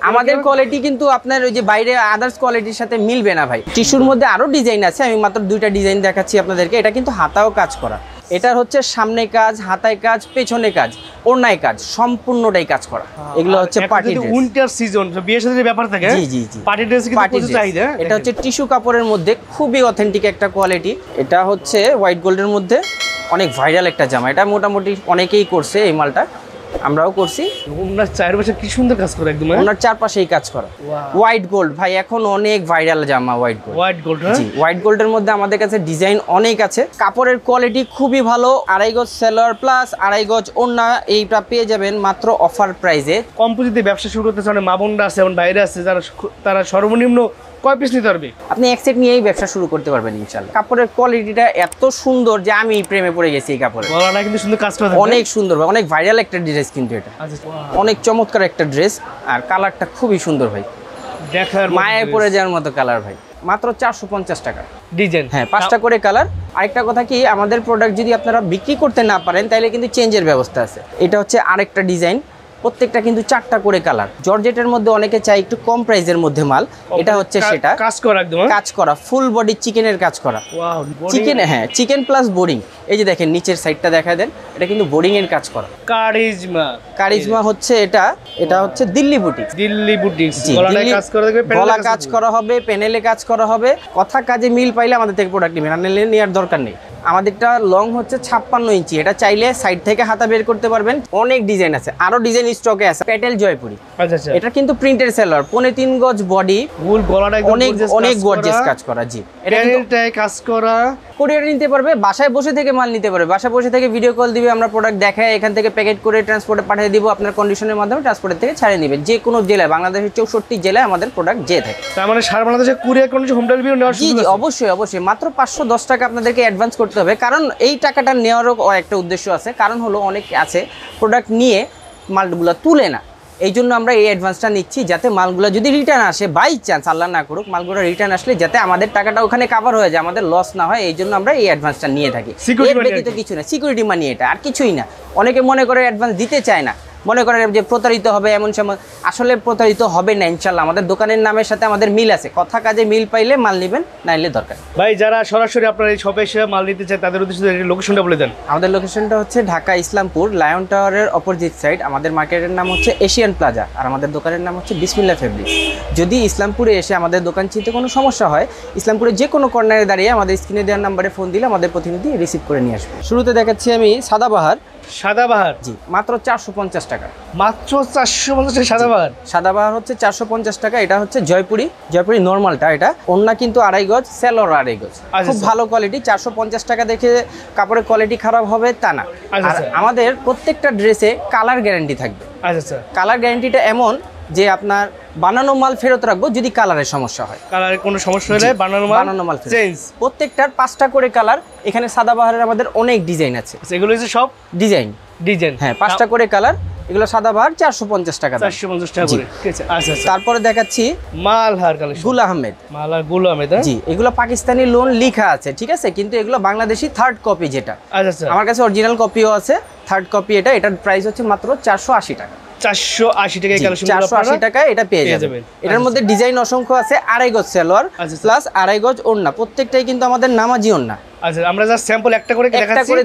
আমাদের কোয়ালিটি কিন্তু আপনার ওই যে বাইরে আদার্স কোয়ালিটির সাথে মিলবে না ভাই। টিস্যুর মধ্যে আরো ডিজাইন আছে, আমি মাত্র 2টা ডিজাইন দেখাচ্ছি আপনাদেরকে। এটা কিন্তু হাতাও কাজ করা, এটার হচ্ছে সামনে কাজ, হাতায় কাজ, পেছনে কাজ, ওড়নায় কাজ, সম্পূর্ণটাই কাজ করা। এগুলো হচ্ছে পার্টি ড্রেস, উইন্টার সিজন, বিয়ের সাথে ব্যাপার থাকে। জি জি জি, পার্টি ড্রেস কিন্তু প্রচুর চাহিদা। এটা হচ্ছে টিস্যু কাপড়ের মধ্যে খুবই অথেন্টিক একটা কোয়ালিটি। এটা হচ্ছে হোয়াইট গোল্ডের মধ্যে অনেক ভাইরাল একটা জামা। এটা মোটামুটি অনেকেই করছে এই মালটা, আমরাও করছি। ওনার চারপাশে কি সুন্দর কাজ করে, একদম ওনার চারপাশেই কাজ করা। হোয়াইট গোল্ড ভাই এখন অনেক ভাইরাল জামা, হোয়াইট গোল্ড। হোয়াইট গোল্ড, জি, হোয়াইট গোল্ডের মধ্যে আমাদের কাছে ডিজাইন অনেক আছে। কাপড়ের কোয়ালিটি খুবই ভালো। 2.5 গজ সেলর প্লাস 2.5 গজ ওড়না, এইটা পেয়ে যাবেন মাত্র অফার প্রাইসে। কম পুঁজিতে ব্যবসা শুরু করতে চান, মা বোনরা আছে এবং বাইরে আছে, তারা সর্বনিম্ন কয় পিস নিতে পারবে? আপনি এক সেট নিয়েই ব্যবসা শুরু করতে পারবেন ইনশাআল্লাহ। কাপড়ের কোয়ালিটিটা এত সুন্দর যে আমি প্রেমে পড়ে গেছি এই কাপড়ে। গলাটা কিন্তু সুন্দর কাজ করা, অনেক সুন্দর, অনেক ভাইরাল একটা ড্রেস কিন্তু এটা। অনেক চমৎকার একটা ড্রেস, আর কালারটা খুবই সুন্দর ভাই, দেখার মায়ে পড়ে যাওয়ার মতো কালার ভাই। মাত্র 450 টাকা ডিজাইন। হ্যাঁ, 5টা করে কালার। আরেকটা কথা কি, আমাদের প্রোডাক্ট যদি আপনারা বিক্রি করতে না পারেন তাহলে কিন্তু চেঞ্জের ব্যবস্থা আছে। এটা হচ্ছে আরেকটা ডিজাইন, প্রত্যেকটা কিন্তু 4টা করে কালার। জর্জেটের মধ্যে অনেকে চাই একটু কম প্রাইসের মধ্যে মাল, এটা হচ্ছে সেটা। কাজ করা একদম, কাজ করা ফুল বডি চিকেনের কাজ করা। চিকেন, হ্যাঁ চিকেন প্লাস বোরিং। এই যে দেখেন নিচের সাইডটা দেখা দেন, এটা কিন্তু বোরিং এর কাজ করা। কারিজমা, কারিজমা হচ্ছে এটা হচ্ছে দিল্লি বুটিক্স। দিল্লি বুটিক্স, গলায় কাজ করা হবে, গলা কাজ করা হবে, প্যানেলে কাজ করা হবে। কথা কাজে মিল পাইলে আমাদের থেকে প্রোডাক্ট নেবেন, আর নিলে নেওয়ার দরকার নেই। আমাদেরটা লং হচ্ছে 56 ইঞ্চি। এটা চাইলে সাইড থেকে হাতা বের করতে পারবেন। অনেক ডিজাইন আছে, আরো ডিজাইন স্টকে আছে। প্যাটেল জয়পুরি। আচ্ছা আচ্ছা, এটা কিন্তু প্রিন্টের সেলর, 3.5 গজ বডি, ফুল গলাটা অনেক গর্জিয়াস কাজ করা। জি, এটা কাজ করা। কুরিয়ার নিতে পারবে, বাসায় বসে থেকে মাল নিতে পারবে। বাসায় বসে থেকে ভিডিও কল দিবে, আমরা প্রোডাক্ট দেখায় এখান থেকে প্যাকেট করে ট্রান্সপোর্টে পাঠিয়ে দিব। আপনার কন্ডিশনের মাধ্যমে ট্রান্সপোর্টের থেকে ছাড়িয়ে নেবেন। যে কোনো জেলায়, বাংলাদেশের 64 জেলায় আমাদের প্রোডাক্ট যেয়ে থাকে। তার মানে সারা বাংলাদেশে কুরিয়ার কন্ডিশন, হোম ডেলিভারি নেওয়ার সুযোগ আছে? অবশ্যই অবশ্যই। মাত্র 510 টাকা আপনাদেরকে অ্যাডভান্স করতে হবে। কারণ এই টাকাটা নেওয়ারও একটা উদ্দেশ্য আছে। কারণ হলো অনেক আছে প্রোডাক্ট নিয়ে মালগুলো তুলে না, এই জন্য আমরা এই অ্যাডভান্সটা নিচ্ছি, যাতে মালগুলো যদি রিটার্ন আসে, বাই চান্স আল্লাহ না করুক, মালগুলো রিটার্ন আসলে যাতে আমাদের টাকাটা ওখানে কভার হয়ে যায়, আমাদের লস না হয়। এই জন্য আমরা এই অ্যাডভান্সটা নিয়ে থাকি। এর ব্যতীত কিছু না, সিকিউরিটি মানি এটা, আর কিছুই না। অনেকে মনে করে অ্যাডভান্স দিতে চায় না, মনে করেন যে প্রতারিত হবে এমন সময়। আসলে প্রতারিত হবে না ইনশাল্লাহ। আমাদের দোকানের নামের সাথে আমাদের মিল আছে, কথা কাজে মিল পাইলে মাল নেবেন, নাইলে দরকার। ভাই যারা সরাসরি আপনার এই শপে এসে মাল নিতে চায় তাদের উদ্দেশ্যে লোকেশনটা বলে দেন। আমাদের লোকেশনটা হচ্ছে ঢাকা ইসলামপুর, লায়ন টাওয়ারের অপোজিট সাইড। আমাদের মার্কেটের নাম হচ্ছে এশিয়ান প্লাজা, আর আমাদের দোকানের নাম হচ্ছে বিসমিল্লাহ ফেব্রিক্স। যদি ইসলামপুরে এসে আমাদের দোকান চিনতে কোনো সমস্যা হয়, ইসলামপুরে যে কোনো কর্নারে দাঁড়িয়ে আমাদের স্ক্রিনে দেওয়ার নাম্বারে ফোন দিলে আমাদের প্রতিনিধি রিসিভ করে নিয়ে আসবে। শুরুতে দেখাচ্ছি আমি সাদাবাহার। সাদাবাহার, জি, মাত্র 450 টাকা। মাত্র 450 টাকা সাদাবাহার। সাদাবাহার হচ্ছে 450 টাকা। এটা হচ্ছে জয়পুরি নর্মালটা। এটা ওড়না কিন্তু 2.5 গজ, সেলর 2.5 গজ, খুব ভালো কোয়ালিটি। 450 টাকা দেখে কাপড়ের কোয়ালিটি খারাপ হবে তা না। আর আমাদের প্রত্যেকটা ড্রেসে কালার গ্যারান্টি থাকবে। আচ্ছা, কালার গ্যারান্টিটা এমন যে আপনার বানানো মাল ফেরত রাখবো যদি কালারের সমস্যা হয়। কালারের কোনো সমস্যা হলে বানানো মাল চেঞ্জ। প্রত্যেকটার 5টা করে কালার। এখানে সাদাবাহারের আমাদের অনেক ডিজাইন আছে। এগুলো হচ্ছে সব ডিজাইন। হ্যাঁ, 5টা করে কালার। এগুলো সাদাবাহার 450 টাকা। 450 টাকা করে। আচ্ছা, তারপরে দেখাচ্ছি মালহার কালেকশন, গুল আহমেদ। মালহার গুল আহমেদ, জি। এগুলো পাকিস্তানি লোন লেখা আছে, ঠিক আছে, কিন্তু এগুলো বাংলাদেশি থার্ড কপি যেটা। আচ্ছা, আমার কাছে অরিজিনাল কপিও আছে, থার্ড কপি এটা। এটার প্রাইস হচ্ছে মাত্র 480 টাকা। 480 টাকায় কালেকশন, 480 টাকায় এটা পেয়ে যাবেন। এটার মধ্যে ডিজাইন অসংখ্য আছে। 2.5 গজ সালোয়ার প্লাস 2.5 গজ ওড়না, প্রত্যেকটাই কিন্তু আমাদের নামাজি ওড়না। আচ্ছা, আমরা জাস্ট স্যাম্পল একটা করে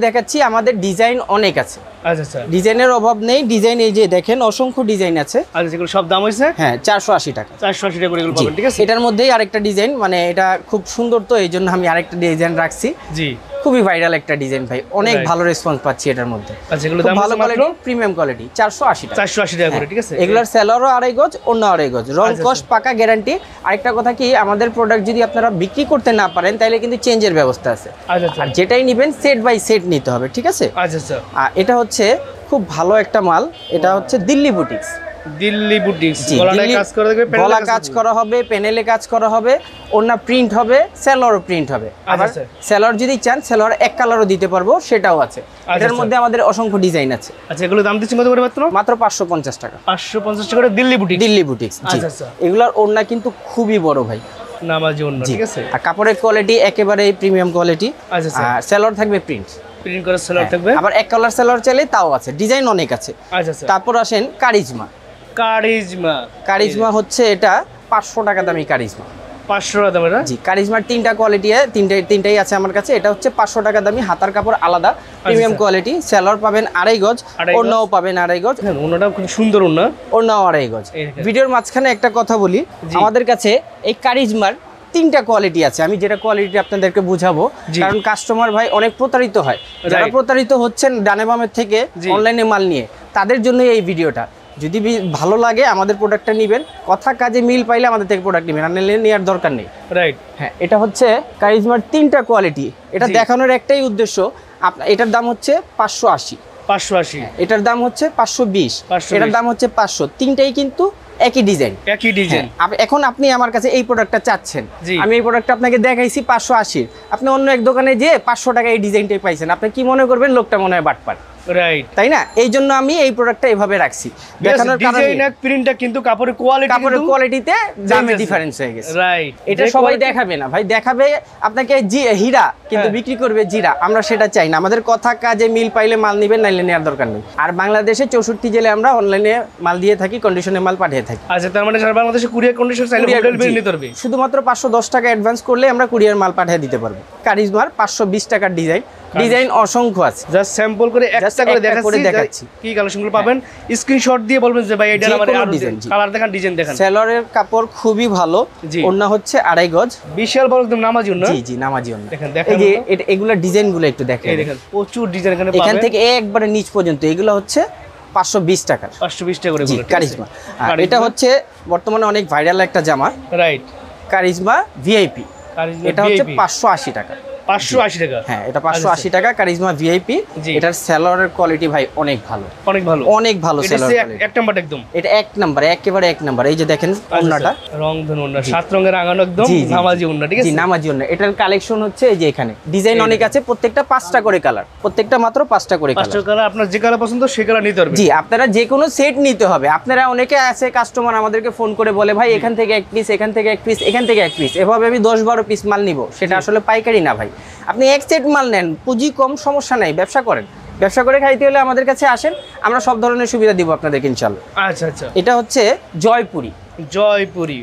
দেখাচ্ছি। আমাদের ডিজাইন অনেক আছে। আচ্ছা, ডিজাইনের অভাব নেই। ডিজাইন এই যে দেখেন অসংখ্য ডিজাইন আছে। আচ্ছা, যেগুলো সব দাম হইছে, হ্যাঁ, 480 টাকা। 480 টাকা করে এগুলো পাবেন, ঠিক আছে। এটার মধ্যেই আরেকটা ডিজাইন, মানে এটা খুব সুন্দর, তো এই জন্য আমি আরেকটা ডিজাইন রাখছি। জি, খুবই ভাইরাল একটা ডিজাইন ভাই, অনেক ভালো রেসপন্স পাচ্ছি এটার মধ্যে। আচ্ছা, এগুলো দাম ভালো কোয়ালিটি, প্রিমিয়াম কোয়ালিটি, 480 টাকা। 480 টাকা করে, ঠিক আছে। এগুলোর সেলরও 2.5 গজ, ওড়না 2.5 গজ, রং কস পাকা গ্যারান্টি। আরেকটা কথা কি, আমাদের প্রোডাক্ট যদি আপনারা বিক্রি করতে না পারেন তাহলে কিন্তু চেঞ্জের ব্যবস্থা আছে। আচ্ছা, আর যেটাই নেবেন সেট বাই সেট নিতে হবে, ঠিক আছে। আচ্ছা, আর এটা হচ্ছে খুব ভালো একটা মাল। এটা হচ্ছে দিল্লি বুটিক্স। দিল্লি বুটিক্স, গলা কাজ করা হবে, প্যানেলে কাজ করা হবে, ওড়না প্রিন্ট হবে, সেলরও প্রিন্ট হবে। আবার সেলর যদি চান সেলর এক কালারও দিতে পারবো, সেটাও আছে। এটার মধ্যে আমাদের অসংখ্য ডিজাইন আছে। আচ্ছা, এগুলো দাম দিচ্ছি কত করে? মাত্র 550 টাকা। 550 টাকা দিল্লি বুটিক্স। আচ্ছা, এগুলোর ওড়না কিন্তু খুবই বড় ভাই, নামাজি ওড়না, ঠিক আছে। আর কাপড়ের কোয়ালিটি একেবারে প্রিমিয়াম কোয়ালিটি। আচ্ছা, আর সেলর থাকবে প্রিন্ট করে, সেলর থাকবে। আবার এক কালার সেলর চাইলে তাও আছে, ডিজাইন অনেক আছে। আচ্ছা, তারপর আসেন কারিজমা। কারিজমা হচ্ছে এটা 500 টাকা দামি কারিজমা। 500 টাকা দামের? জি, কারিজমার তিনটা কোয়ালিটি তিনটাই আছে আমার কাছে। এটা হচ্ছে 500 টাকা দামি, হাতার কাপড় আলাদা, প্রিমিয়াম কোয়ালিটি। সেলর পাবেন 2.5 গজ, ওড়নাও পাবেন 2.5 গজ। ওড়নাটাও খুব সুন্দর ওড়না, ওড়নাও 2.5 গজ। ভিডিওর মাঝখানে একটা কথা বলি, আমাদের কাছে এই কারিজমার তিনটা কোয়ালিটি আছে। আমি যেটা কোয়ালিটি আপনাদেরকে বুঝাবো, কারণ কাস্টমার ভাই অনেক প্রতারিত হয়। যারা প্রতারিত হচ্ছেন ডানে বামের থেকে অনলাইনে মাল নিয়ে, তাদের জন্য এই ভিডিওটা। যদি ভালো লাগে আমাদের প্রোডাক্টটা নেবেন, কথা কাজে মিল পাইলে আমাদের থেকে প্রোডাক্ট নেবেন, আর নেওয়ার দরকার নেই। রাইট। হ্যাঁ, এটা হচ্ছে কারিজমার তিনটা কোয়ালিটি। এটা দেখানোর একটাই উদ্দেশ্য, এটার দাম হচ্ছে 580, এটার দাম হচ্ছে 520, এটার দাম হচ্ছে 500। তিনটাই কিন্তু একই ডিজাইন। এখন আপনি আমার কাছে এই প্রোডাক্টটা চাচ্ছেন, আমি এই প্রোডাক্টটা আপনাকে দেখাইছি 580, আপনি অন্য এক দোকানে যেয়ে 500 টাকা এই ডিজাইনটাই পাইছেন, আপনি কি মনে করবেন? লোকটা মনে হয় বাটপার, রাইট, তাই না? এই জন্য আমি এই প্রোডাক্টটা এইভাবে রাখছি, দেখানোর কারণে ডিজাইন আর প্রিন্টটা কিন্তু কাপড়ের কোয়ালিটিতে দামে ডিফারেন্স হয়ে গেছে। রাইট। এটা সবাই দেখাবে না ভাই, দেখাবে আপনাকে হীরা, কিন্তু বিক্রি করবে জিরা। আমরা সেটা চাই না, আমাদের কথা কাজে মিল পাইলে মাল নেবেন, নাইলে নেওয়ার দরকার নেই। আর বাংলাদেশে 64 জেলায় আমরা অনলাইনে মাল দিয়ে থাকি, কন্ডিশনে মাল পাঠিয়ে থাকি। আচ্ছা, তার মানে সারা বাংলাদেশে কুরিয়ার কন্ডিশন চাইলে হোটেল বিল নিতে পারবে। শুধুমাত্র 510 টাকা অ্যাডভান্স করলে আমরা কুরিয়ার মাল পাঠিয়ে দিতে পারবো। কারিজমার 520 টাকার ডিজাইন অসংখ্য আছে, জাস্ট স্যাম্পল করে একটা করে দেখাচ্ছি কি কালেকশনগুলো পাবেন। স্ক্রিনশট দিয়ে বলবেন যে ভাই এটা আমাদের আরো কালার দেখান, ডিজাইন দেখান। সেলরের কাপড় খুবই ভালো, ওড়না হচ্ছে 2.5 গজ, বিশাল বড় একদম নামাজি ওড়না। জি নামাজি ওড়না। এই যে এগুলা ডিজাইনগুলো একটু দেখেন, এই দেখেন প্রচুর ডিজাইন এখানে পাবেন, এখান থেকে একবারে নিচ পর্যন্ত। এগুলো হচ্ছে 520 টাকা, 520 টাকা করে কারিজমা। আর এটা হচ্ছে বর্তমানে অনেক ভাইরাল একটা জামা, রাইট, কারিজমা ভিআইপি। এটা হচ্ছে 580 টাকা। 580 টাকা? হ্যাঁ, এটা 580 টাকা কারিজমা ভিআইপি। এটার সেলরের কোয়ালিটি ভাই অনেক ভালো, অনেক ভালো সেলর। এক নাম্বার একদম, এটা এক নাম্বার, একেবারে এক নাম্বার। এই যে দেখেন ওন্নাটা, রংধনু ওন্না, 7 রঙের রাঙানো একদম নামাজি ওন্না, ঠিক আছে? জি, নামাজি ওন্না। এটার কালেকশন হচ্ছে এই যে এখানে ডিজাইন অনেক আছে, প্রত্যেকটা 5টা করে কালার, প্রত্যেকটা মাত্র 5টা করে কালার। 5টা কালার, আপনার যে কালার পছন্দ সেই কালার নিতে পারবেন। জি, আপনারা যে কোনো সেট নিতে হবে। আপনারা অনেকে আছে কাস্টমার আমাদেরকে ফোন করে বলে ভাই এখান থেকে এক পিস, এখান থেকে এক পিস, এখান থেকে এক পিস, এভাবে আমি 10-12 পিস মাল নিব। সেটা আসলে পাইকারি না ভাই, আপনি এক সেট মাল নেন, পুঁজি কম, সমস্যা নাই, ব্যবসা করেন। ব্যবসা করে খাইতে হলে আমাদের কাছে আসেন, আমরা সব ধরনের সুবিধা দিব আপনাদেরকে ইনশাআল্লাহ। আচ্ছা। এটা হচ্ছে জয়পুরি,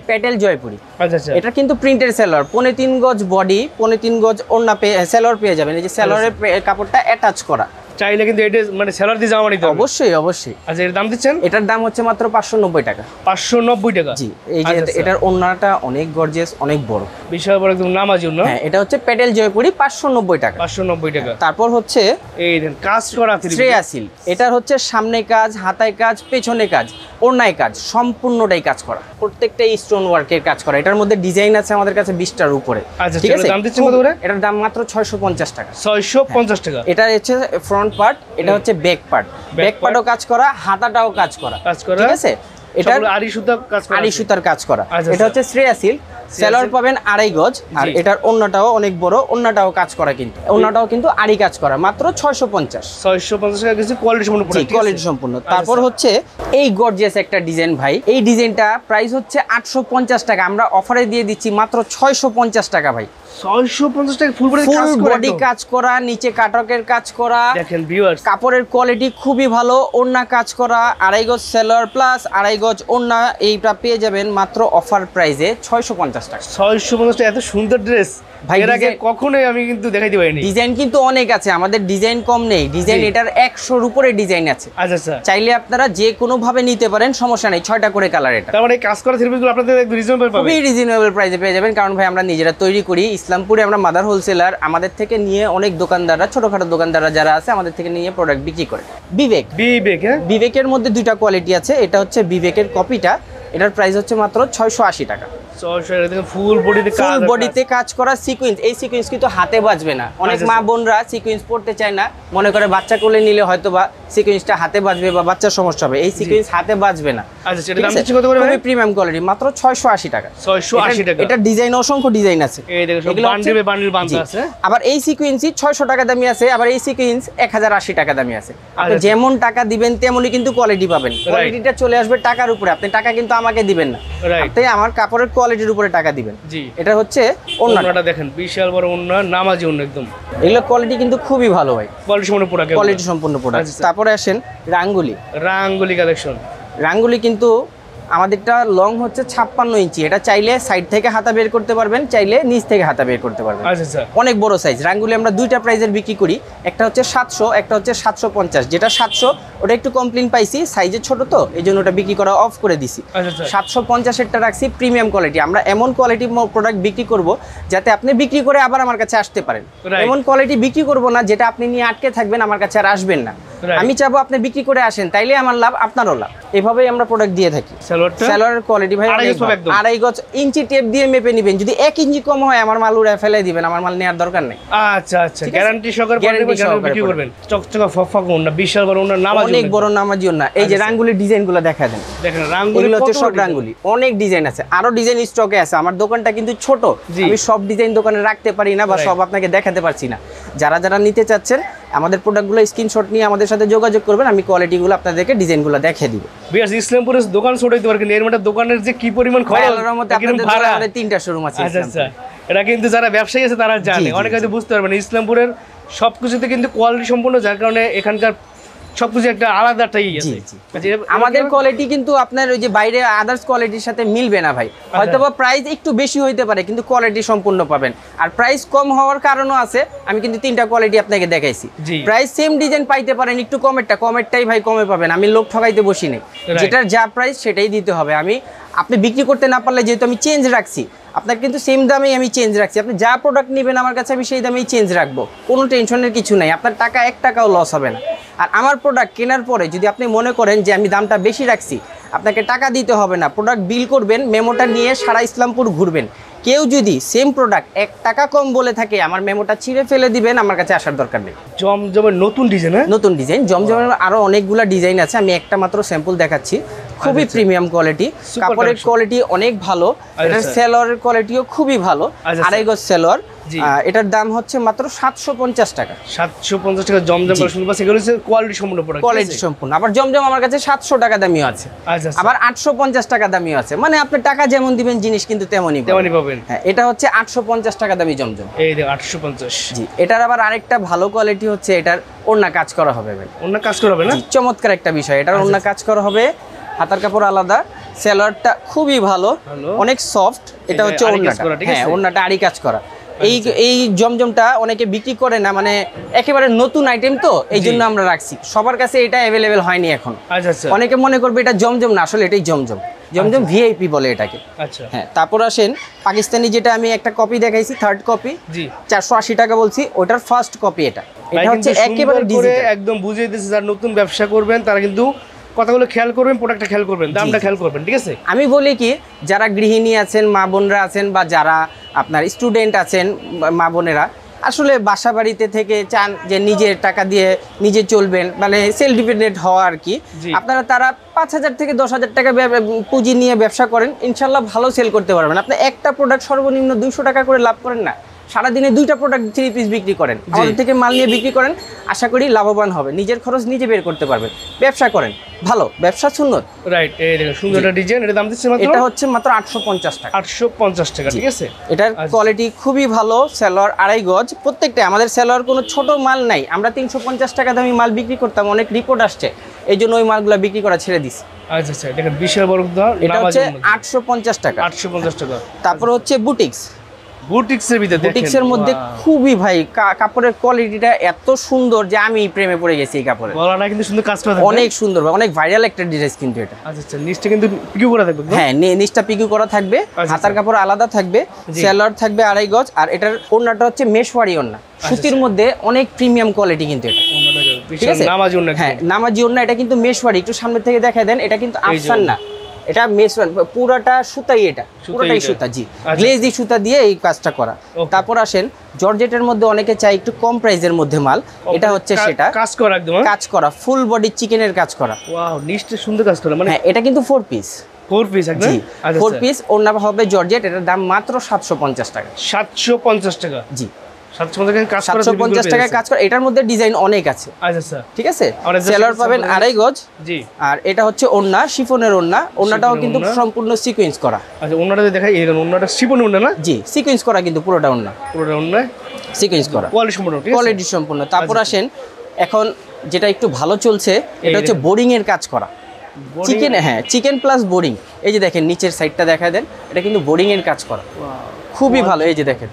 প্যাটেল জয়পুরি। আচ্ছা। এটা কিন্তু প্রিন্টের সেলর, 3.5 গজ বডি, 3.5 গজ ওড়না সেলর পেয়ে যাবেন। এই যে সেলরের কাপড়টা অ্যাটাচ করা, চাইলে কিন্তু এটা মানে সেলর দিয়ে জামা নিতে হবে। অবশ্যই। আচ্ছা, এর দাম দিচ্ছেন? এটার দাম হচ্ছে মাত্র 590 টাকা। 590 টাকা? জি। এই যে এটার ওড়নাটা অনেক গর্জিয়াস, অনেক বড়, বিশাল বড় একদম নামাজি ওড়না। হ্যাঁ, এটা হচ্ছে প্যাটেল জয়পুরি, 590 টাকা। 590 টাকা। তারপর হচ্ছে এই দেন কাজ করা শ্রেয়া সিল্ক। এটার হচ্ছে সামনে কাজ, হাতায় কাজ, পেছনে কাজ, ওড়নায় কাজ, সম্পূর্ণটাই কাজ করা, প্রত্যেকটাই স্টোন ওয়ার্কের কাজ করা। এটার মধ্যে ডিজাইন আছে আমাদের কাছে 20টার উপরে। আচ্ছা, ঠিক আছে। দাম দিচ্ছেন কত করে? এটার দাম মাত্র 650 টাকা। 650 টাকা। এটা হচ্ছে ফ্রন্ট পার্ট, এটা হচ্ছে ব্যাক পার্টও কাজ করা, হাতাটাও কাজ করা, ঠিক আছে? এটা আড়ি সুতার কাজ করা। এটা হচ্ছে শ্রেয়া সিল্ক, সেলর পাবেন 2.5 গজ। আর এটার ওড়নাটাও অনেক বড়, ওড়নাটাও কাজ করা, কিন্তু ওড়নাটাও কিন্তু আড়ি কাজ করা, মাত্র 650 টাকা কিছু কোয়ালিটি সম্পূর্ণ। তারপর হচ্ছে এই গর্জিয়াস একটা ডিজাইন ভাই, এই ডিজাইনটা প্রাইস হচ্ছে 850 টাকা, আমরা অফারে দিয়ে দিচ্ছি মাত্র 650 টাকা ভাই। 650 টাকা ফুল বডি কাজ করা, নিচে কাটকের কাজ করা, দেখেন ভিউয়ার্স, কাপড়ের কোয়ালিটি খুবই ভালো, ওড়না কাজ করা, 2.5 গজ সেলর প্লাস 2.5 গজ ওড়না। এইটা পেয়ে যাবেন মাত্র অফার প্রাইসে 650 টাকা। 650 টাকা এত সুন্দর ড্রেস ভাই, এর আগে কখনোই আমি কিন্তু দেখাইতে পারিনি। ডিজাইন কিন্তু অনেক আছে, আমাদের ডিজাইন কম নেই, ডিজাইন এটার 100-র উপরে ডিজাইন আছে। আচ্ছা, চাইলে আপনারা যে কোনো ভাবে নিতে পারেন, সমস্যা নেই। 6টা করে কালার। এটা তার মানে কাজ করা থ্রিপিসগুলো আপনাদের একদম রিজনেবল পাবেন, খুবই রিজনেবল প্রাইসে পেয়ে যাবেন। কারণ ভাই আমরা নিজেরা তৈরি করি, ইসলামপুরে আমরা মাদার হোলসেলার, আমাদের থেকে নিয়ে অনেক দোকানদাররা, ছোটখাটো দোকানদাররা যারা আছে আমাদের থেকে নিয়ে প্রোডাক্ট বিক্রি করে। বিবেকের মধ্যে 2টা কোয়ালিটি আছে। এটা হচ্ছে বিবেকের কপিটা, এটার প্রাইস হচ্ছে মাত্র 680 টাকা। ফুল বডিতে কাজ করা সিকোয়েন্স। এই সিকোয়েন্স কিন্তু হাতে বাজবে না। অনেক মা বোনরা সিকোয়েন্স পড়তে চায় না, মনে করে বাচ্চা কোলে নিলে হয়তো বা সিকোয়েন্সটা হাতে বাজবে বা বাচ্চার সমস্যা হবে। এই সিকোয়েন্স হাতে বাজবে না। খুবই প্রিমিয়াম কোয়ালিটি, মাত্র 680 টাকা। এটা ডিজাইন, অসংখ্য ডিজাইন আছে। আবার এই সিকোয়েন্সই 600 টাকা দামি আছে, আবার এই সিকোয়েন্স 1080 টাকা দামি আছে। আপনি যেমন টাকা দিবেন তেমনই কিন্তু কোয়ালিটি পাবেন। কোয়ালিটিটা চলে আসবে টাকার উপরে, আপনি টাকা কিন্তু আমাকে দিবেন না, তাই আমার কাপড়ের কোয়ালিটির উপরে টাকা দিবেন। এটা হচ্ছে ওন্নাটা দেখেন, বিশাল বড় ওন্না, নামাজি ওন্না একদম। এগুলো কোয়ালিটি কিন্তু খুবই ভালো ভাই, কোয়ালিটি সম্পূর্ণ প্রোডাক্ট। তারপরে আসেন রাঙ্গুলি কালেকশন। রাঙ্গুলি কিন্তু আমাদেরটা লং হচ্ছে 56 ইঞ্চি। এটা চাইলে সাইড থেকে হাতা বের করতে পারবেন, চাইলে নিচ থেকে হাতা বের করতে পারবেন। আচ্ছা, অনেক বড় সাইজ। রাঙ্গুলি আমরা দুইটা প্রাইজের বিক্রি করি, একটা হচ্ছে 700, একটা হচ্ছে 750। যেটা 700 ওটা একটু কমপ্লেন পাইছি, সাইজে ছোট তো এই জন্য ওটা বিক্রি করা অফ করে দিছি। 750-এরটা রাখছি প্রিমিয়াম কোয়ালিটি। আমরা এমন কোয়ালিটি প্রোডাক্ট বিক্রি করব যাতে আপনি বিক্রি করে আবার আমার কাছে আসতে পারেন। এমন কোয়ালিটি বিক্রি করব না যেটা আপনি নিয়ে আটকে থাকবেন, আমার কাছে আর আসবেন না। আমি চাবো আপনি বিক্রি করে আসেন, তাইলে আমার লাভ, আপনারও লাভ। এভাবেই আমরা প্রোডাক্ট দিয়ে থাকি। সালোয়ারের কোয়ালিটি ভাই 2.5 গজ ইঞ্চি টেপ দিয়ে মেপে নেবেন। যদি 1 ইঞ্চি কম হয় আমার মাল উড়ে ফেলে দিবেন, আমার মাল নেওয়ার দরকার নেই। আচ্ছা আচ্ছা, গ্যারান্টি সহকারে বিক্রি করবেন। চকচকা ফকফক ওন্না, বিশাল বড় ওন্না, নামাজি অনেক বড় নামাজি ওন্না। এই যে রাঙ্গুলির ডিজাইনগুলো দেখা দেন, দেখেন রাঙ্গুলি হচ্ছে সব রাঙ্গুলি, অনেক ডিজাইন আছে, আরো ডিজাইন স্টকে আছে। আমার দোকানটা কিন্তু ছোট, আমি সব ডিজাইন দোকানে রাখতে পারি না বা সব আপনাকে দেখাতে পারছি না। যারা যারা নিতে চাচ্ছেন আমাদের প্রোডাক্টগুলো স্ক্রিনশট নিয়ে আমাদের সাথে যোগাযোগ করবেন, আমি কোয়ালিটিগুলো আপনাদেরকে ডিজাইনগুলো দেখিয়ে দিব। বিয়াস ইসলামপুরের দোকান ছোট হইতে পারে, কিন্তু এর মধ্যে দোকানের যে কি পরিমাণ খরচ, আল্লাহর রহমতে আপনাদের দোকানে 3টা শোরুম আছে। আচ্ছা, এটা কিন্তু যারা ব্যবসায়ী আছে তারা জানে, অনেকে হয়তো বুঝতে পারবে না। ইসলামপুরের সবকিছুতে কিন্তু কোয়ালিটি সম্পূর্ণ, যার কারণে এখানকার সবকিছু একটা আলাদাটাই আছে। আমাদের কোয়ালিটি কিন্তু আপনার ওই যে বাইরে আদার্স কোয়ালিটির সাথে মিলবে না ভাই। হয়তোবা প্রাইস একটু বেশি হইতে পারে, কিন্তু কোয়ালিটি সম্পূর্ণ পাবেন। আর প্রাইস কম হওয়ার কারণও আছে, আমি কিন্তু 3টা কোয়ালিটি আপনাকে দেখাইছি। প্রাইস সেম ডিজাইন পাইতে পারেন, একটু কমেরটাই ভাই কমে পাবেন। আমি লোক ঠকাইতে বসি নেই, যেটার যা প্রাইস সেটাই দিতে হবে। আপনি বিক্রি করতে না পারলে যেহেতু আমি চেঞ্জ রাখছি, আপনার কিন্তু সেম দামেই আমি চেঞ্জ রাখছি। আপনি যা প্রোডাক্ট নেবেন আমার কাছে আমি সেই দামেই চেঞ্জ রাখবো, কোনো টেনশনের কিছু নাই। আপনার টাকা 1 টাকাও লস হবে না। আর আমার প্রোডাক্ট কেনার পরে যদি আপনি মনে করেন যে আমি দামটা বেশি রাখছি, আপনাকে টাকা দিতে হবে না। প্রোডাক্ট বিল করবেন, মেমোটা নিয়ে সারা ইসলামপুর ঘুরবেন। কেউ যদি সেম প্রোডাক্ট 1 টাকা কম বলে থাকে, আমার মেমোটা ছিঁড়ে ফেলে দিবেন, আমার কাছে আসার দরকার নেই। জমজমের নতুন ডিজাইন, নতুন ডিজাইন জমজমের আরো অনেকগুলা ডিজাইন আছে, আমি একটা মাত্র স্যাম্পল দেখাচ্ছি। খুবই প্রিমিয়াম কোয়ালিটি, কাপড়ের কোয়ালিটি অনেক ভালো, এটার সেলরের কোয়ালিটিও খুবই ভালো। 2.5 গজ সেলর, এটার দাম হচ্ছে মাত্র 750 টাকা। 750 টাকা জমজম সেগুলো হচ্ছে কোয়ালিটি সম্পূর্ণ প্রোডাক্ট, কোয়ালিটি সম্পূর্ণ। আবার জমজম আমার কাছে 700 টাকা দামিও আছে, আবার 850 টাকা দামিও আছে। মানে আপনি টাকা যেমন দিবেন জিনিস কিন্তু তেমনই পাবেন। হ্যাঁ, এটা হচ্ছে 850 টাকা দামি জমজম। এই দেখো 850। জি, এটার আবার আরেকটা ভালো কোয়ালিটি হচ্ছে এটার ওড়না কাজ করা হবে। ওড়না কাজ করা হবে না? চমৎকার একটা বিষয়, এটার ওড়না কাজ করা হবে, হাতার কাপড় আলাদা, সেলরটা খুবই ভালো, অনেক সফট। এটা হচ্ছে ওড়নাটা, হ্যাঁ ওড়নাটা আড়ি কাজ করা। এই জমজমটা অনেকে বিক্রি করে না, মানে একেবারে নতুন আইটেম তো এই জন্য আমরা রাখছি। সবার কাছে এটা অ্যাভেলেবেল হয়নি এখন। অনেকে মনে করবে এটা জমজম না, আসলে এটাই জমজম। জমজম ভিআইপি বলে এটাকে। হ্যাঁ, তারপর আসেন পাকিস্তানি, যেটা আমি একটা কপি দেখাইছি, 3rd কপি 480 টাকা বলছি, ওটার ফার্স্ট কপি। এটা হচ্ছে একেবারে ডিজিটাল, একদম বুঝিয়ে দিয়েছে। যারা নতুন ব্যবসা করবেন তারা কিন্তু কথাগুলো খেয়াল করবেন, প্রোডাক্টটা খেয়াল করবেন, দামটা খেয়াল করবেন, ঠিক আছে? আমি বলি কি, যারা গৃহিণী আছেন, মা বোনরা আছেন, বা যারা আপনার স্টুডেন্ট আছেন মা বোনেরা, আসলে বাসা বাড়িতে থেকে চান যে নিজের টাকা দিয়ে নিজে চলবেন, মানে সেলফ ডিপেন্ডেন্ট হওয়া আর কি। আপনারা তারা 5,000 থেকে 10,000 টাকা পুঁজি নিয়ে ব্যবসা করেন, ইনশাল্লাহ ভালো সেল করতে পারবেন। আপনি একটা প্রোডাক্ট সর্বনিম্ন 200 টাকা করে লাভ করেন না, সারাদিনে 2টা প্রোডাক্ট 3 পিস বিক্রি করেন, আমাদের থেকে মাল নিয়ে বিক্রি করেন, আশা করি লাভবান হবে, নিজের খরচ নিজে বের করতে পারবেন। ব্যবসা করেন, ভালো ব্যবসা সুন্নত। রাইট, এই দেখুন সুন্দর একটা ডিজাইন, এটা দাম দিচ্ছে মাত্র, এটা হচ্ছে মাত্র 850 টাকা। 850 টাকা, ঠিক আছে? এটার কোয়ালিটি খুবই ভালো, সেলর 2.5 গজ প্রত্যেকটা। আমাদের সেলর কোনো ছোট মাল নাই, আমরা 350 টাকা দামি মাল বিক্রি করতাম, অনেক রিপোর্ট আসছে, এই জন্য ওই মালগুলো বিক্রি করা ছেড়ে দিছি। আচ্ছা, দেখেন বিশাল বড়, এটা হচ্ছে 850 টাকা। 850 টাকা। তারপর হচ্ছে বুটিক্স, বুটিক্সের ভিতরে দেখেন, বুটিক্সের মধ্যে খুবই ভাই কাপড়ের কোয়ালিটিটা এত সুন্দর যে আমি প্রেমে পড়ে গেছি এই কাপড়ে। গলাটা কিন্তু সুন্দর কাজ করা, অনেক সুন্দর ভাই, অনেক ভাইরাল একটা ড্রেস কিন্তু এটা। আচ্ছা, নিচটা কিন্তু পিকু করা থাকবে। হ্যাঁ, নিচটা পিকু করা থাকবে, হাতার কাপড় আলাদা থাকবে, সেলর থাকবে 2.5 গজ, আর এটার ওড়নাটা হচ্ছে মেশওয়ারি ওড়না, সুতির মধ্যে অনেক প্রিমিয়াম কোয়ালিটি কিন্তু এটা, ঠিক আছে? নামাজি ওড়না, হ্যাঁ নামাজি ওড়না। এটা কিন্তু মেশওয়ারি, একটু সামনে থেকে দেখায় দেন, এটা কিন্তু আফসান না, এটা মেশওয়ারি, পুরাটা সুতাই, এটা পুরোটাই সুতা। জি, গ্লেজি সুতা দিয়ে এই কাজটা করা। তারপর আসেন জর্জেটের মধ্যে, অনেকে চাই একটু কম প্রাইসের মধ্যে মাল, এটা হচ্ছে সেটা কাজ করা, একদম কাজ করা, ফুল বডি চিকেনের কাজ করা। ওয়াও, নিচটা সুন্দর কাজ করা, মানে হ্যাঁ এটা কিন্তু 4 পিস, 4 পিস একদম। 4 পিস ওড়না হবে জর্জেট, এটার দাম মাত্র 750 টাকা। 750 টাকা, জি 750 টাকা কাজ করে। এটার মধ্যে ডিজাইন অনেক আছে। আচ্ছা, ঠিক আছে। সেলর পাবেন 2.5 গজ, জি। আর এটা হচ্ছে ওড়না, শিফনের ওড়না, ওড়নাটাও কিন্তু সম্পূর্ণ সিকোয়েন্স করা। আচ্ছা, ওড়নাটা দেখাই, এই ওড়নাটা শিফনের ওড়না না? জি, সিকোয়েন্স করা কিন্তু পুরোটা ওড়না, সিকোয়েন্স করা, কোয়ালিটি সম্পূর্ণ। তারপর আসেন এখন যেটা একটু ভালো চলছে, এটা হচ্ছে বোরিং এর কাজ করা। চিকেন, হ্যাঁ চিকেন প্লাস বোরিং। এই যে দেখেন নিচের সাইডটা দেখা দেন, এটা কিন্তু বোরিং এর কাজ করা, খুবই ভালো। এই যে দেখেন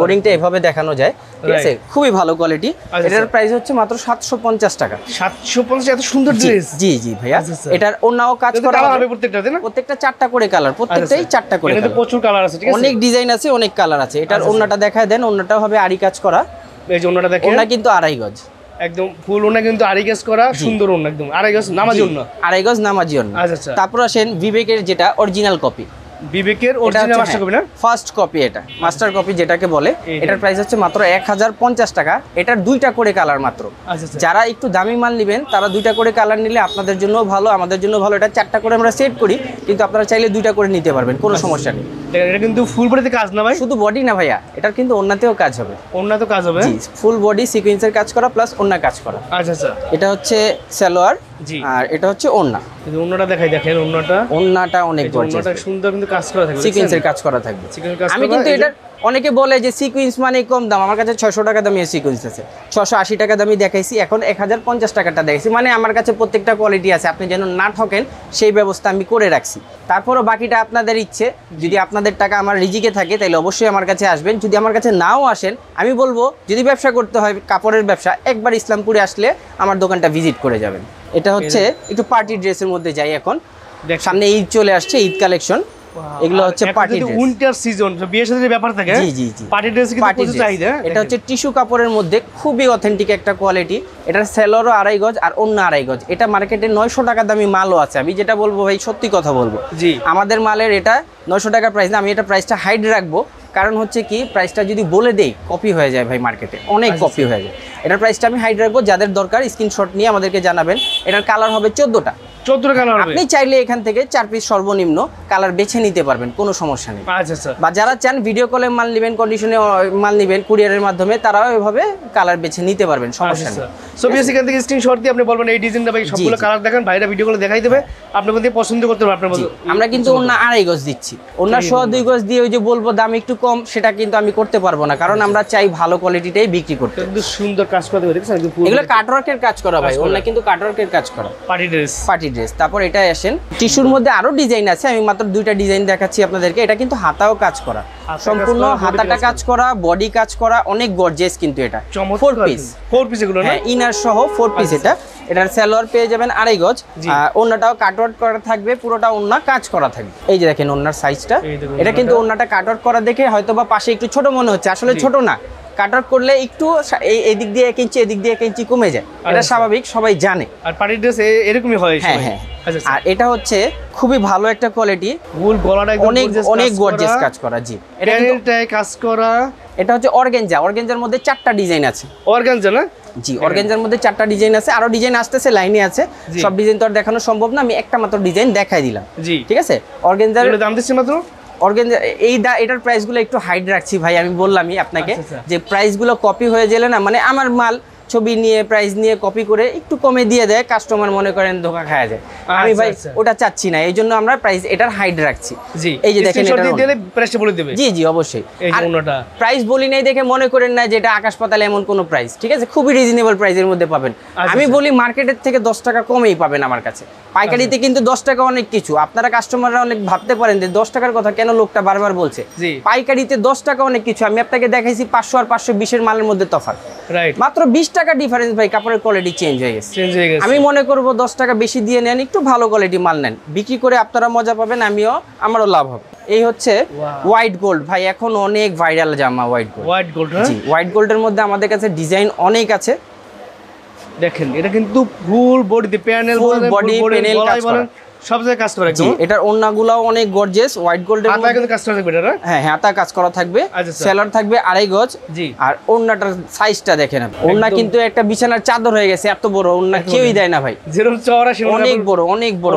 বোরিংটা এভাবে দেখানো যায়, ঠিক আছে, খুবই ভালো কোয়ালিটি। এটার প্রাইস হচ্ছে মাত্র 750 টাকা। 750 এত সুন্দর ড্রেস? জি জি ভাইয়া, এটার অন্যও কাজ করা হবে প্রত্যেকটা 4টা করে কালার, প্রত্যেকটাই 4টা করে কালার, প্রচুর কালার আছে, ঠিক আছে, অনেক ডিজাইন আছে, অনেক কালার আছে। এটার ওন্নাটা দেখায় দেন, ওন্নাটাও হবে আরি কাজ করা। এই যে ওন্নাটা দেখেন, ওন্না কিন্তু আড়াই গজ, একদম ফুল ওন্না কিন্তু আরি কাজ করা, সুন্দর ওন্না, একদম আড়াই গজ নামাজি ওন্না, আড়াই গজ নামাজি ওন্না। আচ্ছা। তারপর আসেন বিবেকের যেটা অরিজিনাল কপি, বিবেকের অরিজিনাল মাস্টার কপি না, ফার্স্ট কপি, এটা মাস্টার কপি যেটাকে বলে। এটার প্রাইস হচ্ছে মাত্র 1050 টাকা। এটার 2টা করে কালার মাত্র। যারা একটু দামি মাল নেবেন তারা 2টা করে কালার নিলে আপনাদের জন্য ভালো, আমাদের জন্য ভালো। এটা 4টা করে আমরা সেট করি, কিন্তু আপনারা চাইলে 2টা করে নিতে পারবেন, কোনো সমস্যা নেই। এটা কিন্তু ফুল বডিতে কাজ না ভাই? শুধু বডি না ভাইয়া, এটার কিন্তু ওন্নাতেও কাজ হবে। ওন্নাতেও কাজ হবে? জি, ফুল বডি সিকোয়েন্সের কাজ করা প্লাস ওন্না কাজ করা। আচ্ছা। এটা হচ্ছে সালোয়ার, জি, আর এটা হচ্ছে ওন্না। কিন্তু ওন্নাটা দেখাই, দেখেন ওন্নাটা অনেক গর্জিয়াস, ওন্নাটা সুন্দর কিন্তু কাজ করা থাকবে, সিকোয়েন্সের কাজ করা থাকবে। আমি কিন্তু এটা, অনেকে বলে যে সিকোয়েন্স মানে কম দাম, আমার কাছে 600 টাকা দামি সিকোয়েন্স আছে, 680 টাকা দামি দেখাইছি, এখন 1050 টাকাটা দেখাইছি। মানে আমার কাছে প্রত্যেকটা কোয়ালিটি আছে, আপনি যেন না ঠকেন সেই ব্যবস্থা আমি করে রাখছি। তারপরও বাকিটা আপনাদের ইচ্ছে, যদি আপনাদের টাকা আমার রিজিকে থাকে তাহলে অবশ্যই আমার কাছে আসবেন। যদি আমার কাছে নাও আসেন, আমি বলবো যদি ব্যবসা করতে হয় কাপড়ের ব্যবসা, একবার ইসলামপুরে আসলে আমার দোকানটা ভিজিট করে যাবেন। এটা হচ্ছে একটু পার্টি ড্রেসের মধ্যে যাই। এখন সামনে ঈদ চলে আসছে, ঈদ কালেকশন, এগুলো হচ্ছে পার্টি ড্রেস, উইন্টার সিজন, বিয়ের সাথে ব্যাপার থাকে। জি, পার্টি ড্রেস কিন্তু প্রচুর চাহিদা। এটা হচ্ছে টিস্যু কাপড়ের মধ্যে খুবই অথেন্টিক একটা কোয়ালিটি। এটার সেলরও আড়াই গজ আর অন্য আড়াই গজ। এটা মার্কেটে 900 টাকা দামি মালও আছে। আমি যেটা বলবো ভাই, সত্যি কথা বলবো, জি, আমাদের মালের এটা 900 টাকা প্রাইস না। আমি এটা প্রাইসটা হাইড রাখবো, কারণ হচ্ছে কি প্রাইসটা যদি বলে দেই কপি হয়ে যায় ভাই, মার্কেটে অনেক কপি হয়ে যায়। এটার প্রাইসটা আমি হাইড রাখবো, যাদের দরকার স্ক্রিনশট নিয়ে আমাদেরকে জানাবেন। এটার কালার হবে 14টা। 14 কালার হবে। আপনি চাইলে এখান থেকে 4 পিস সর্বনিম্ন কালার বেছে নিতে পারবেন, কোনো সমস্যা নেই। আচ্ছা। বা যারা চান ভিডিও কলে মাল নেবেন, কন্ডিশনে মাল নেবেন কুরিয়ারের মাধ্যমে, তারাও এভাবে কালার বেছে নিতে পারবেন, সমস্যা নেই। সো বেসিক্যালি এখান থেকে স্ক্রিনশট দিয়ে আপনি বলবেন এই ডিজাইনটা ভাই, সবগুলো কালার দেখেন, ভাইরা ভিডিও কলে দেখাই দেবে, আপনি কোন দিয়ে পছন্দ করতে পারবেন। আমরা কিন্তু অন্য আড়াই গজ দিচ্ছি, অন্য 2 গজ দিয়ে ওই যে বলবো দাম একটু কম, সেটা কিন্তু আমি করতে পারবো না, কারণ আমরা চাই ভালো কোয়ালিটিটাই বিক্রি করতে। কিন্তু সুন্দর কাজ করতে হবে, দেখছেন এগুলো কাটওয়ার্কের কাজ করা ভাই, অন্য কিন্তু কাটওয়ার্কের কাজ করা পার্টি ড্রেস। তারপর এটা আসেন টিস্যুর মধ্যে আরো ডিজাইন আছে, আমি মাত্র 2টা ডিজাইন দেখাচ্ছি আপনাদেরকে। এটা কিন্তু হাতাও কাজ করা, সম্পূর্ণ হাতাটা কাজ করা, বডি কাজ করা, অনেক গর্জিয়াস। কিন্তু এটা 4 পিস এগুলো না, ইনার সহ 4 পিস। এটার সালোয়ার পেয়ে যাবেন আড়াই গজ, ওন্নাটাও কাটওয়ার্ক করা থাকবে, পুরোটা ওন্না কাজ করা থাকবে। এই যে দেখেন ওন্নার সাইজটা, এটা কিন্তু ওন্নাটা কাটওয়ার্ক করা দেখে হয়তোবা পাশে একটু ছোট মনে হচ্ছে, আসলে ছোট না। কাটওয়ার্ক করলে একটু এদিক দিয়ে 1 ইঞ্চি এদিক দিয়ে 1 ইঞ্চি কমে যায়, এটা স্বাভাবিক, সবাই জানে। আর পার্টি ড্রেস এরকমই হয়। হ্যাঁ। আর এটা হচ্ছে খুবই ভালো একটা কোয়ালিটি, ফুল গলাটা অনেক গর্জিয়াস কাজ করা। জি, এটাই কাজ করা। এটা হচ্ছে অর্গানজা, অর্গানজার মধ্যে 4টা ডিজাইন আছে। অর্গানজা না? জি, অর্গানজার মধ্যে 4টা ডিজাইন আছে, আরো ডিজাইন আসতেছে, লাইনে আছে। সব ডিজাইন তো আর দেখানো সম্ভব না, আমি একটা মাত্র ডিজাইন দেখাই দিলাম। জি, ঠিক আছে। অর্গানজার দাম দিচ্ছি মাত্র, এটার প্রাইসগুলো একটু হাইড রাখছি ভাই, আমি বললামই আপনাকে যে প্রাইসগুলো কপি হয়ে গেলে না, মানে আমার মাল ছবি নিয়ে প্রাইস নিয়ে কপি করে একটু কমে দিয়ে দেয়, কাস্টমার মনে করেন ধোকা খাওয়া যায়। আমি ভাই ওটা চাচ্ছি না, এই জন্য আমরা প্রাইস এটার হাইড রাখছি। এই যে দেখেন, প্রাইসটা বলে দেবে। জি অবশ্যই। প্রাইস বলি নাই দেখে মনে করেন না যে এটা আকাশ পাতাল এমন কোনো প্রাইস, ঠিক আছে, খুবই রিজনেবল প্রাইসের মধ্যে পাবেন। আমি বলি মার্কেটের থেকে 10 টাকা কমেই পাবেন আমার কাছে। পাইকারিতে কিন্তু 10 টাকা অনেক কিছু, আপনারা কাস্টমাররা অনেক ভাবতে পারেন যে 10 টাকার কথা কেন লোকটা বারবার বলছে। পাইকারিতে 10 টাকা অনেক কিছু। আমি আপনাকে দেখাইছি 500 আর 520 এর মালের মধ্যে তফাৎ, মাত্র 20 টাকা ডিফারেন্স ভাই, কাপড়ের কোয়ালিটি চেঞ্জ হয়ে গেছে। আমি মনে করব 10 টাকা বেশি দিয়ে নেন, একটু ভালো কোয়ালিটি মাল নেন, বিক্রি করে আপনারা মজা পাবেন, আমারও লাভ হবে। এই হচ্ছে হোয়াইট গোল্ড ভাই, এখন অনেক ভাইরাল জামা হোয়াইট গোল্ড। জি, হোয়াইট গোল্ডের মধ্যে আমাদের কাছে ডিজাইন অনেক আছে। দেখেন এটা কিন্তু ফুল বডিতে প্যানেল, বডি প্যানেল কাজ করা, সব জায়গায় কাজ করা। জি, এটার ওন্নাগুলোও অনেক গর্জিয়াস, হোয়াইট গোল্ডের মধ্যে হাতা কিন্তু কাজ করা থাকবে এটা। হ্যাঁ, হাতা কাজ করা থাকবে, সেলার থাকবে আড়াই গজ। জি, আর ওন্নাটার সাইজটা দেখেন আপনি, ওন্না কিন্তু একটা বিছানার চাদর হয়ে গেছে, এত বড় ওন্না কেউই দেয় না ভাই, যেরকম চওড়া সেরকম অনেক বড়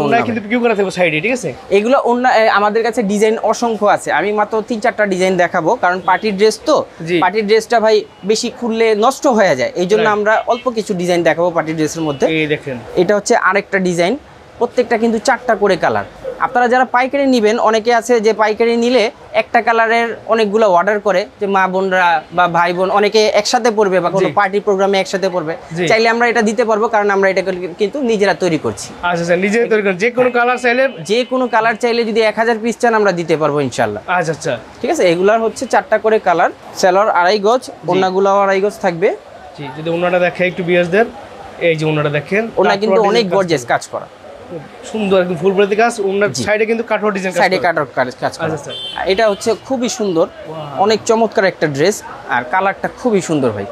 ওন্না কিন্তু বিক্রি করা থাকবে সাইডে, ঠিক আছে। এগুলো ওন্না আমাদের কাছে ডিজাইন অসংখ্য আছে, আমি মাত্র 3-4টা ডিজাইন দেখাবো, কারণ পার্টি ড্রেস তো, পার্টি ড্রেসটা ভাই বেশি খুললে নষ্ট হয়ে যায়, এই জন্য আমরা অল্প কিছু ডিজাইন দেখাবো পার্টি ড্রেসের মধ্যে। এই দেখেন, এটা হচ্ছে আরেকটা ডিজাইন, প্রত্যেকটা কিন্তু 4টা করে কালার, আপনারা যারা পাইকারি নেবেন, অনেকে আছে যে পাইকারি নিলে একটা কালারের অনেকগুলো অর্ডার করে, যে মা বোনরা বা ভাই বোন অনেকে একসাথে পড়বে বা কোনো পার্টি প্রোগ্রামে একসাথে পড়বে, চাইলে আমরা এটা দিতে পারবো, কারণ আমরা এটা কিন্তু নিজেরা তৈরি করছি। আচ্ছা, নিজেরা তৈরি করেন, যে কোনো কালার চাইলে, যে কোনো কালার চাইলে যদি 1000 পিস চান আমরা দিতে পারবো ইনশাল্লাহ। আচ্ছা, ঠিক আছে। এগুলার হচ্ছে 4টা করে কালার, সেলর 2.5 গজ, ওড়নাগুলাও 2.5 গজ থাকবে। জি, যদি ওড়নাটা দেখে একটু বিয়াসদের, এই যে ওড়নাটা দেখেন, ওড়না কিন্তু অনেক গর্জিয়াস কাজ করা, সুন্দর একদম ফুল বডি কাজ। ওড়নার সাইডে কিন্তু কাটওয়ার্ক ডিজাইন, সাইডে কাটওয়ার্ক কাজ করা। আচ্ছা, এটা হচ্ছে খুবই সুন্দর, অনেক চমৎকার একটা ড্রেস, আর কালারটা খুবই সুন্দর ভাই,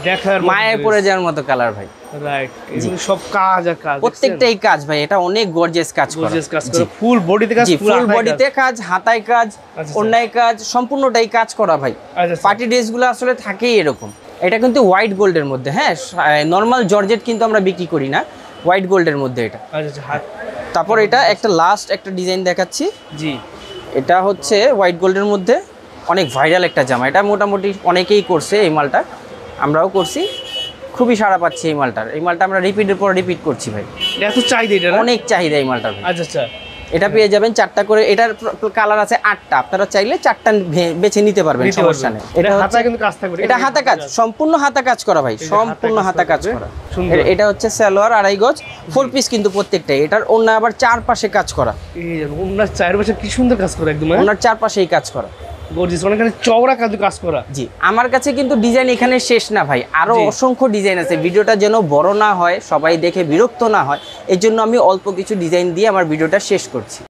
দেখার মায়ের পরে যাওয়ার মতো কালার ভাই। রাইট, এগুলো সব কাজ আর কাজ, প্রত্যেকটাই কাজ ভাই, এটা অনেক গর্জিয়াস কাজ করা, গর্জিয়াস কাজ করা, ফুল বডিতে কাজ, ফুল বডিতে কাজ, হাতায় কাজ, ওড়নায় কাজ, সম্পূর্ণটাই কাজ করা ভাই। পার্টি ড্রেসগুলো আসলে থাকেই এরকম। এটা কিন্তু হোয়াইট গোল্ডের মধ্যে, হ্যাঁ, নর্মাল জর্জেট কিন্তু আমরা বিক্রি করি না, হোয়াইট গোল্ডের মধ্যে এটা। তারপর এটা একটা লাস্ট একটা ডিজাইন দেখাচ্ছি। জি, এটা হচ্ছে হোয়াইট গোল্ডের মধ্যে অনেক ভাইরাল একটা জামা, এটা মোটামুটি অনেকেই করছে এই মালটা, আমরাও করছি, খুবই সাড়া পাচ্ছি এই মালটার। এই মালটা আমরা রিপিটের পর রিপিট করছি ভাই, এত চাহিদা, এটা অনেক চাহিদা এই মালটার। আচ্ছা, এটা পেয়ে যাবেন 4টা করে, এটার কালার আছে 8টা, আপনারা চাইলে 4টা বেছে নিতে পারবেন, সমস্যা নেই। এটা হাতা কিন্তু কাজ থাকবে, এটা হাতা কাজ, সম্পূর্ণ হাতা কাজ করা ভাই, সম্পূর্ণ হাতা কাজ করা। এটা হচ্ছে সালোয়ার 2.5 গজ, 4 পিস কিন্তু প্রত্যেকটাই। এটার ওড়না আবার চারপাশে কাজ করা, এই যে ওড়নার চারপাশে কি সুন্দর কাজ করা, একদম ওড়নার চারপাশেই কাজ করা, গর্জিয়াস, অনেকখানি চওড়া কাজ করা। জি, আমার কাছে কিন্তু ডিজাইন এখানে শেষ না ভাই, আরো অসংখ্য ডিজাইন আছে। ভিডিওটা যেন বড় না হয়, সবাই দেখে বিরক্ত না হয়, এই জন্য আমি অল্প কিছু ডিজাইন দিয়ে আমার ভিডিওটা শেষ করছি।